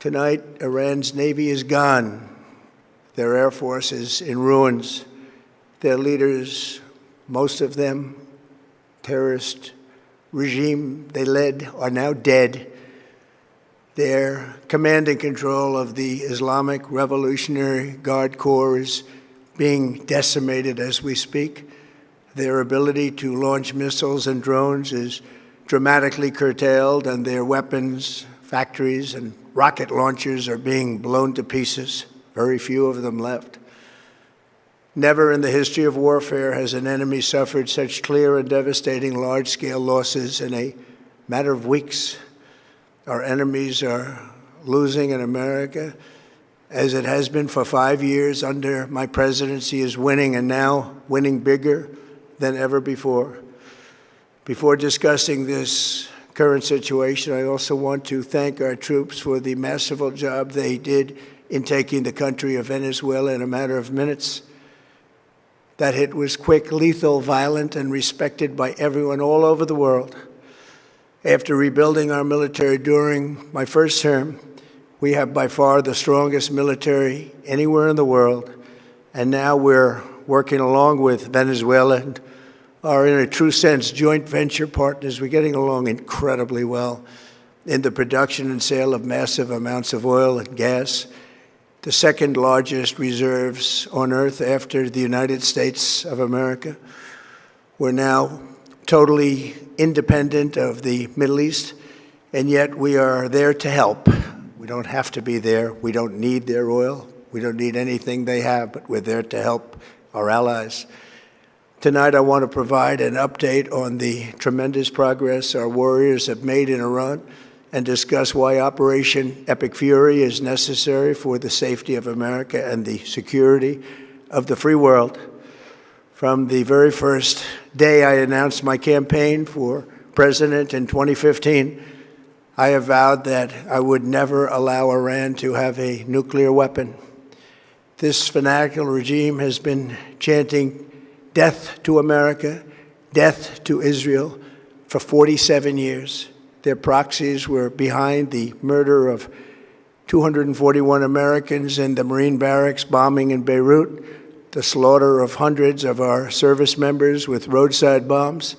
Tonight, Iran's Navy is gone. Their Air Force is in ruins. Their leaders, most of them, terrorist regime they led, are now dead. Their command and control of the Islamic Revolutionary Guard Corps is being decimated as we speak. Their ability to launch missiles and drones is dramatically curtailed, and their weapons, factories, and rocket launchers are being blown to pieces. Very few of them left. Never in the history of warfare has an enemy suffered such clear and devastating large-scale losses in a matter of weeks. Our enemies are losing in America, as it has been for 5 years under my presidency, is winning, and now winning bigger than ever before. Before discussing this current situation, I also want to thank our troops for the masterful job they did in taking the country of Venezuela in a matter of minutes. That hit was quick, lethal, violent, and respected by everyone all over the world. After rebuilding our military during my first term, we have by far the strongest military anywhere in the world. And now we're working along with Venezuela and are, in a true sense, joint venture partners. We're getting along incredibly well in the production and sale of massive amounts of oil and gas, the second largest reserves on Earth after the United States of America. We're now totally independent of the Middle East, and yet we are there to help. We don't have to be there. We don't need their oil. We don't need anything they have, but we're there to help our allies. Tonight, I want to provide an update on the tremendous progress our warriors have made in Iran and discuss why Operation Epic Fury is necessary for the safety of America and the security of the free world. From the very first day I announced my campaign for president in 2015, I have vowed that I would never allow Iran to have a nuclear weapon. This fanatical regime has been chanting death to America, death to Israel for 47 years. Their proxies were behind the murder of 241 Americans in the Marine barracks bombing in Beirut, the slaughter of hundreds of our service members with roadside bombs.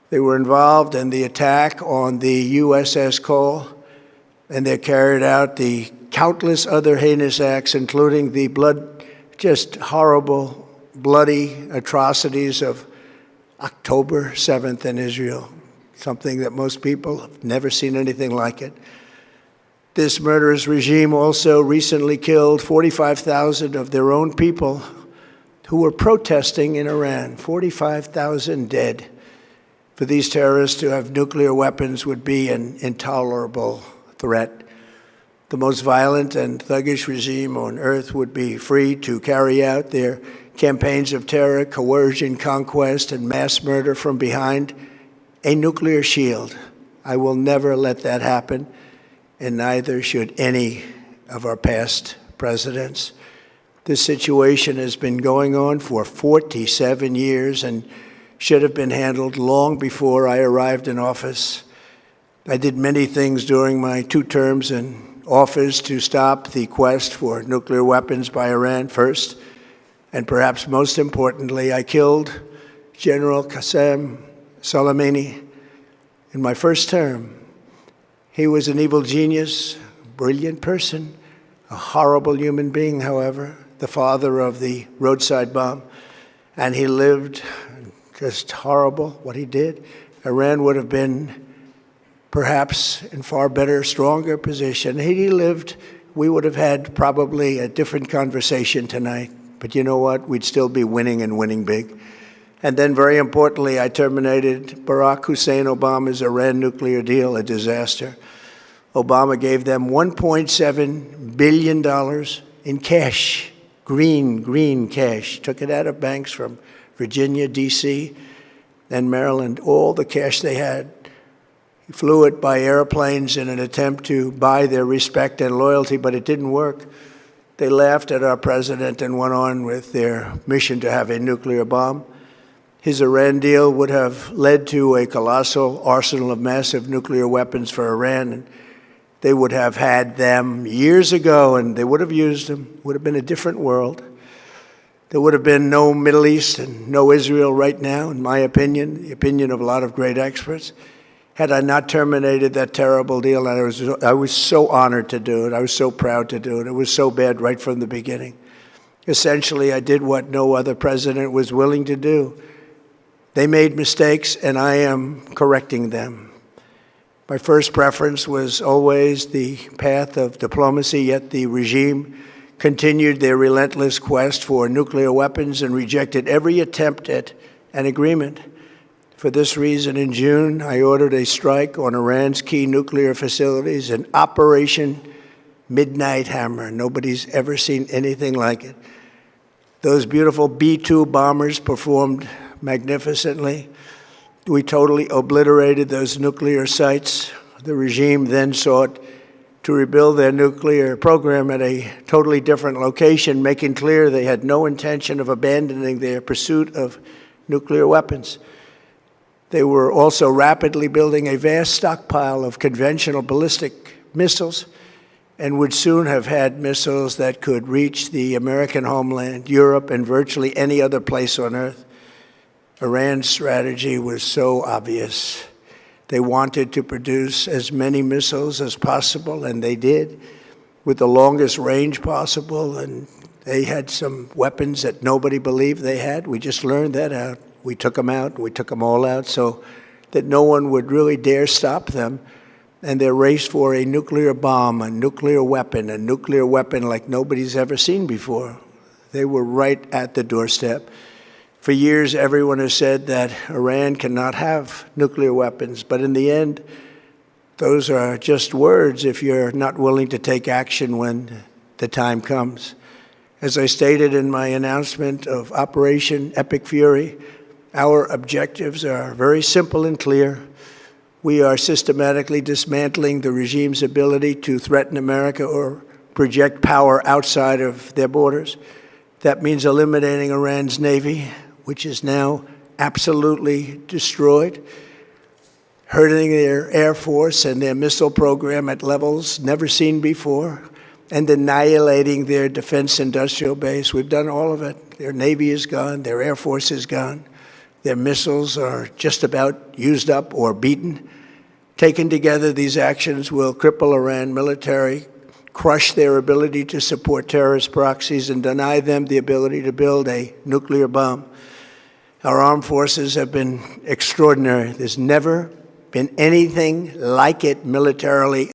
They were involved in the attack on the USS Cole, and they carried out the countless other heinous acts, including the just horrible, bloody atrocities of October 7th in Israel, something that most people have never seen anything like it. This murderous regime also recently killed 45,000 of their own people who were protesting in Iran. 45,000 dead. For these terrorists to have nuclear weapons would be an intolerable threat. The most violent and thuggish regime on earth would be free to carry out their campaigns of terror, coercion, conquest, and mass murder from behind a nuclear shield. I will never let that happen, and neither should any of our past presidents. This situation has been going on for 47 years and should have been handled long before I arrived in office. I did many things during my 2 terms in office to stop the quest for nuclear weapons by Iran first, and perhaps most importantly, I killed General Qasem Soleimani in my first term. He was an evil genius, a brilliant person, a horrible human being, however, the father of the roadside bomb, and he lived just horrible what he did. Iran would have been perhaps in far better, stronger position. Had he lived, we would have had probably a different conversation tonight. But you know what? We'd still be winning and winning big. And then, very importantly, I terminated Barack Hussein Obama's Iran nuclear deal, a disaster. Obama gave them $1.7 billion in cash, green cash. Took it out of banks from Virginia, D.C., and Maryland, all the cash they had. He flew it by airplanes in an attempt to buy their respect and loyalty, but it didn't work. They laughed at our president and went on with their mission to have a nuclear bomb. His Iran deal would have led to a colossal arsenal of massive nuclear weapons for Iran, and They would have had them years ago, and they would have used them. It would have been a different world. There would have been no Middle East and no Israel right now, in my opinion, the opinion of a lot of great experts, had I not terminated that terrible deal. And I was so honored to do it. I was so proud to do it. It was so bad right from the beginning. Essentially, I did what no other president was willing to do. They made mistakes, and I am correcting them. My first preference was always the path of diplomacy, yet the regime continued their relentless quest for nuclear weapons and rejected every attempt at an agreement. For this reason, in June, I ordered a strike on Iran's key nuclear facilities, an Operation Midnight Hammer. Nobody's ever seen anything like it. Those beautiful B-2 bombers performed magnificently. We totally obliterated those nuclear sites. The regime then sought to rebuild their nuclear program at a totally different location, making clear they had no intention of abandoning their pursuit of nuclear weapons. They were also rapidly building a vast stockpile of conventional ballistic missiles and would soon have had missiles that could reach the American homeland, Europe, and virtually any other place on Earth. Iran's strategy was so obvious. They wanted to produce as many missiles as possible, and they did, with the longest range possible, and they had some weapons that nobody believed they had. We just learned that out. We took them out. We took them all out so that no one would really dare stop them. And their race for a nuclear bomb, a nuclear weapon like nobody's ever seen before. They were right at the doorstep. For years, everyone has said that Iran cannot have nuclear weapons, but in the end, those are just words if you're not willing to take action when the time comes. As I stated in my announcement of Operation Epic Fury, our objectives are very simple and clear. We are systematically dismantling the regime's ability to threaten America or project power outside of their borders. That means eliminating Iran's Navy, which is now absolutely destroyed, hurting their Air Force and their missile program at levels never seen before, and annihilating their defense industrial base. We've done all of it. Their Navy is gone. Their Air Force is gone. Their missiles are just about used up or beaten. Taken together, these actions will cripple Iran military, crush their ability to support terrorist proxies, and deny them the ability to build a nuclear bomb. Our armed forces have been extraordinary. There's never been anything like it militarily